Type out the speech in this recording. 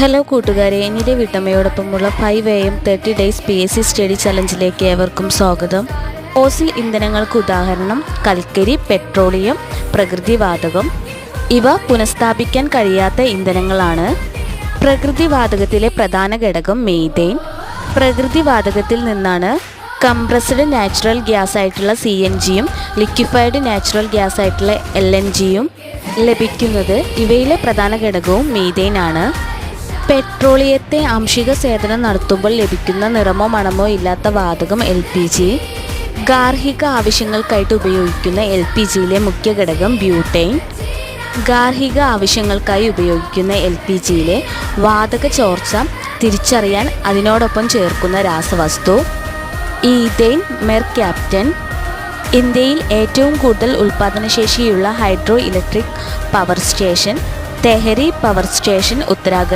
Hello കൂട്ടുകാരെ, എൻ്റെ വീട്ടമ്മയോടൊപ്പമുള്ള 5am 30 days PSC study ചലഞ്ചിലേക്ക് ഏവർക്കും സ്വാഗതം. ഫോസിൽ ഇന്ധനങ്ങൾക്ക് ഉദാഹരണം കൽക്കരി, പെട്രോളിയം, പ്രകൃതിവാതകം. ഇവ പുനഃസ്ഥാപിക്കാൻ കഴിയാത്ത ഇന്ധനങ്ങളാണ്. പ്രകൃതിവാതകത്തിലെ പ്രധാന ഘടകം മീഥേൻ. പ്രകൃതിവാതകത്തിൽ നിന്നാണ് കംപ്രസ്ഡ് നാച്ചുറൽ ഗ്യാസ് ആയിട്ടുള്ള CNGയും ലിക്വിഫൈഡ് നാച്ചുറൽ ഗ്യാസ് ആയിട്ടുള്ള LNGയും ലഭിക്കുന്നത്. ഇവയിലെ പ്രധാന ഘടകവും മീഥേൻ ആണ്. പെട്രോളിയത്തെ ആംശിക സേചനം നടത്തുമ്പോൾ ലഭിക്കുന്ന നിറമോ മണമോ ഇല്ലാത്ത വാതകം LPG. ഗാർഹിക ആവശ്യങ്ങൾക്കായിട്ട് ഉപയോഗിക്കുന്ന LPGയിലെ മുഖ്യ ഘടകം ബ്യൂട്ടൈൻ. ഗാർഹിക ആവശ്യങ്ങൾക്കായി ഉപയോഗിക്കുന്ന LPGയിലെ വാതക ചോർച്ച തിരിച്ചറിയാൻ അതിനോടൊപ്പം ചേർക്കുന്ന രാസവസ്തു ഈഥെയ്ൻ മെർക്യാപ്റ്റൻ. ഇന്ത്യയിൽ ഏറ്റവും കൂടുതൽ ഉൽപ്പാദനശേഷിയുള്ള hydro electric power station Tehri power station, Uttarakhand.